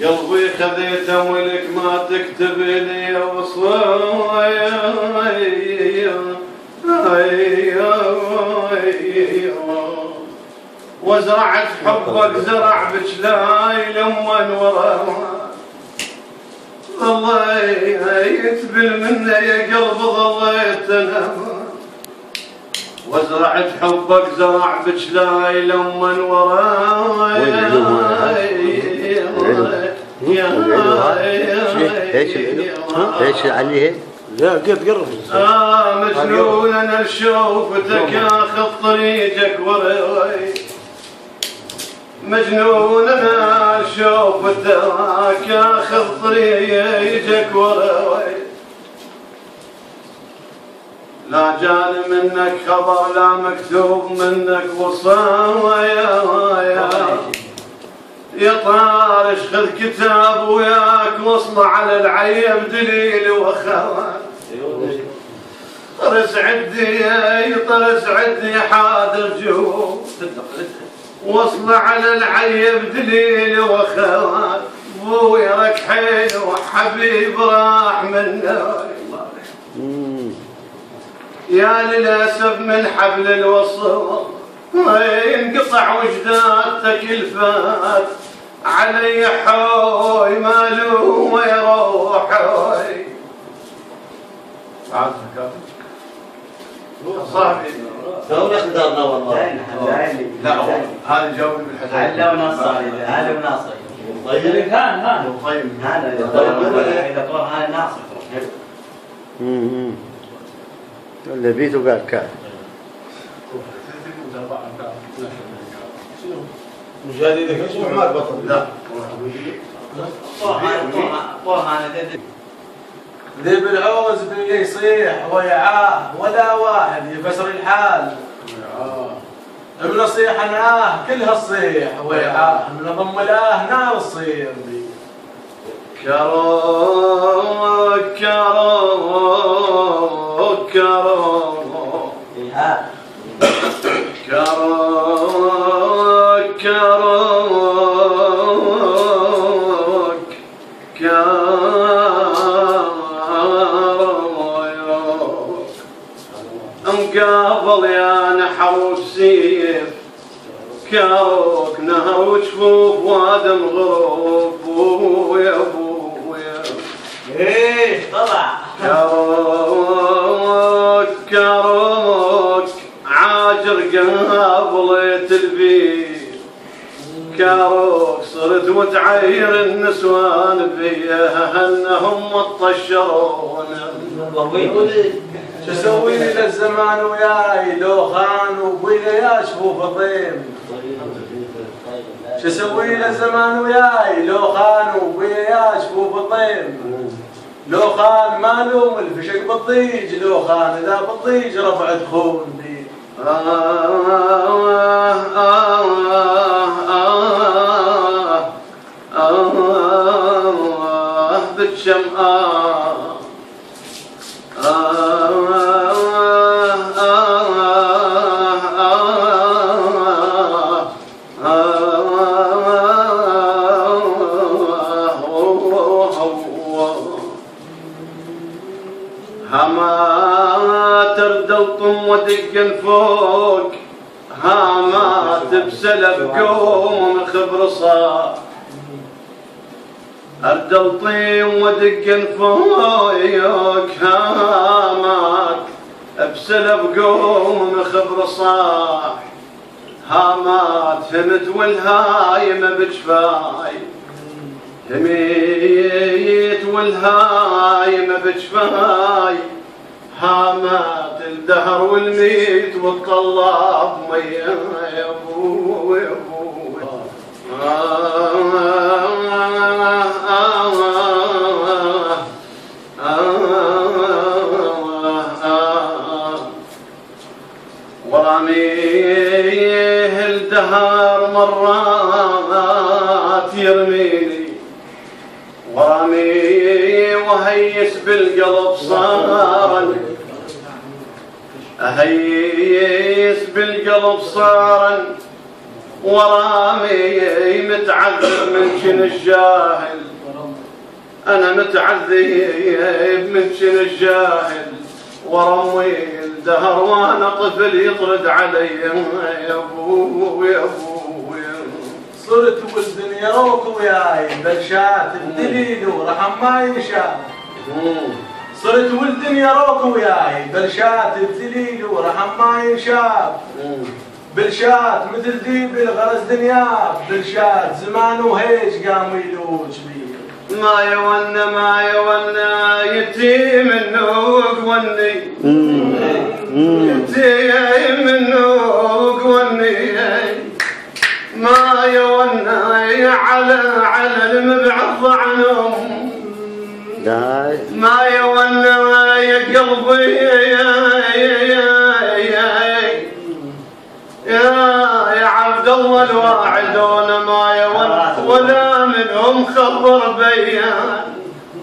قلبي خذيته ملك ما تكتب لي وصايا وزرعت حبك زرع بجلاي لما ورا ظليت بالمنة يا قلب ظليت انا وزرعت حبك زرع بجلاي لما وراي ايش عليه؟ لا قرب مجنون انا شوفتك اخذ طريقك وراي مجنون انا شوفتك اخذ طريقك وراي لا جاني منك خبر لا مكتوب منك وصايا يا طارش خذ كتاب وياك واصلع على العيب دليل وخوان طرس عدي حاضر جوب واصلع على العيب دليل وخوان بويا ركحين وحبيب راح منك يا للاسف من حبل الوصل ينقطع وجداتك الفات علي حوي مالوم يروح حوي صاحبي لو يخدرنا والله لا هذا جاوب بالحسن هلا وناصري هلا وناصري طيب هان طيب اذا طور هان ناصر اللي بيته قال كان مجاديدك اسمه عمار بطل لا طور هان ذي بالعوز بي يصيح ويعاه ولا واحد يفسر الحال بنصيح ناه كلها تصيح ويعاه من ضم الاه نار تصير بي كروك كروك كروك كروك كروك كروك مقابل يا نحر سيف كروك نهر وجفوف وادم غروب ويا ابويا ايه طلع كروك كروك عاجر قابلت البيت كروك صرت متعير النسوان بيها انهم طشرون شو اسوي لي للزمان وياي لو خان وبويا يا شفوف طيب شو اسوي لي للزمان وياي لو خان وبويا يا شفوف طيب لو خان ما لوم الفشق بالضيج لو خان اذا بالضيج رفعت خون بي بالشمعة هما تردل طم ودق فوق هما تبسلب قوم من خبر صار أردل طيم ودق فوق هامات بسلب قوم من خبر صاح هامات همت والهايمة بجفاي هميت والهايمة بجفاي هامات الدهر والميت والطلاب مية يا ابو يا ابو ورميه الدهر مرات يرميني ورميه وهيس بالقلب صارا أهيس بالقلب صارا ورامي متعذب من شن الجاهل، أنا متعذب من شن الجاهل، ورمي الدهر وأنا طفل يطرد علي يا أبو يا أبو. صرت ولد يروك وياي بلشات الدليل ورحم ما ينشاف. صرت ولد يروك وياي بلشات الدليل ورحم ما ينشاف. بلشات مثل ذيب الغرز دنيا، بلشات زمان وهيج قام يلوج بيه. ما يولنا ما يولنا يتيم النوق وني، يتيم النوق وني، ما يولنا على المبعض عنهم، ما يولنا يا قلبي يا عبد الله الواعدون، ما يولنا ولا منهم خبر بيان،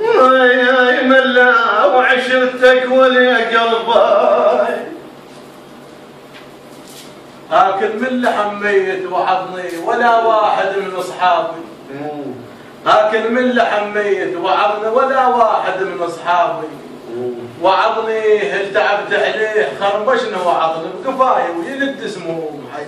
يا ملا وعشرتك ولي قلبي. اكل من لحم ميت وعظني ولا واحد من اصحابي، اكل من لحم ميت وعظني ولا واحد من اصحابي. وعظني هل تعبت عليه خربشنا وعظني بقفاي ويلد سموم حي.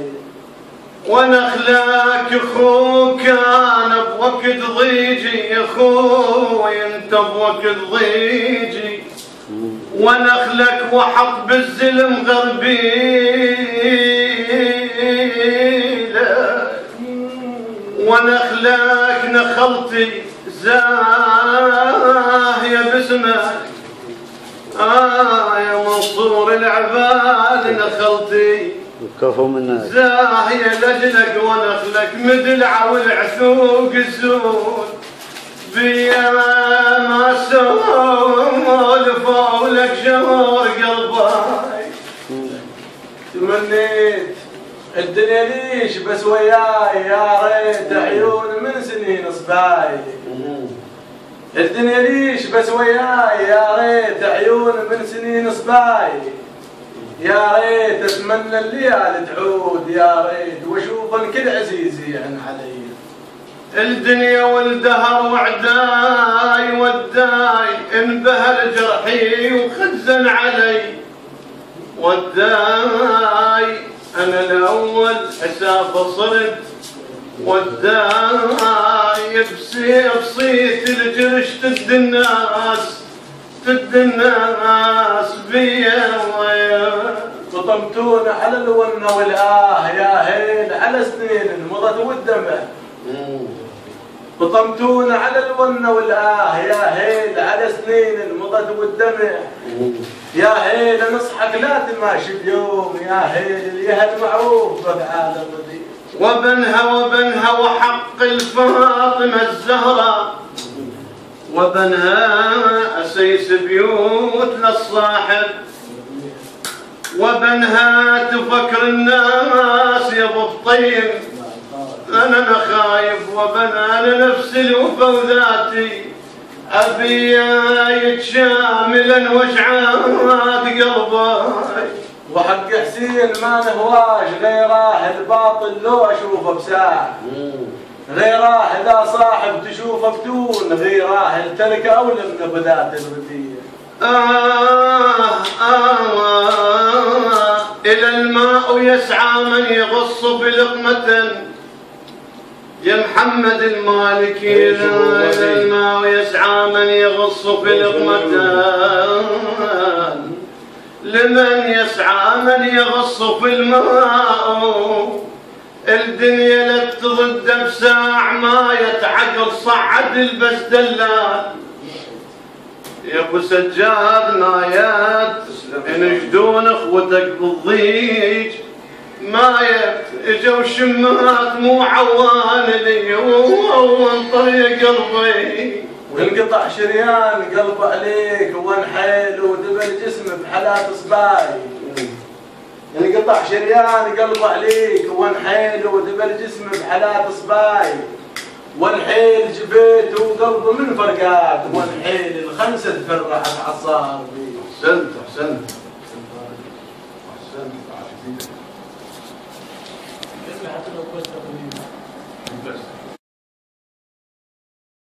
ونخلك اخوك كان بوقت ضيجي، اخوي انت بوقت ضيجي، ونخلك وحط بالزلم غربيله، ونخلك نخلتي زاهيه باسمك، يا منصور العباد نخلتي زاهيه لجلك، ونخلك مدلعه والعثوق الزود بيا ما سولفوا لك شهور قلبي. تمنيت الدنيا ليش بس وياي، يا ريت عيون من سنين صباي. الدنيا ليش بس وياي، يا ريت عيون من سنين صباي. يا ريت اتمنى الليالي تعود، يا ريت واشوف الكل عزيز يعن علي. الدنيا والدهر وعداي وداي، انبهر جرحي وخزن علي وداي، انا الاول حساب صرت وداي، بصيت الجرش تد الناس بيا ويا. قطمتون على الونه والآه، يا هيل على سنين مضت والدمع. قطمتون على الونه والآه، يا هيل على سنين مضت والدمع. يا هيل نصحك لا تماشي بيوم، يا هيل اليهل معروف بفعال الرديء. وبنها وحق الفاطمة الزهراء، وبنها أسيس بيوت للصاحب، وبنها تفكر الناس يا ابو الطيب، انا خايف وبنها لنفس الوفا وذاتي، ابي يتشاملا وشعات قلبي. وحق حسين ما نهواش غيره الباطل لو اشوفه بساعة، غيره اذا صاحب تشوفه بدون، غيره التلك اولم نبذات الردية. إلى الماء يسعى من يغص بلقمة، يا محمد المالكي إلى الماء يسعى من يغص بلقمة، لمن يسعى من يغص في الماء، الدنيا لا تضد بساع ما يتعقل صعد البس دلال. يا ابو سجاد نايات ينجدون اخوتك بالضيج، ما اجوا شمات مو عوان لي وعوان طريق قلبي. وانقطع شريان قلب عليك وانحيل ودبل جسم بحالات صباي. انقطع شريان قلب عليك وانحيل ودبل جسم بحالات صباي. والحيل جبيت وقلبه من فرقات، والحيل الخمسة تفرحت عصار بي. احسنت احسنت.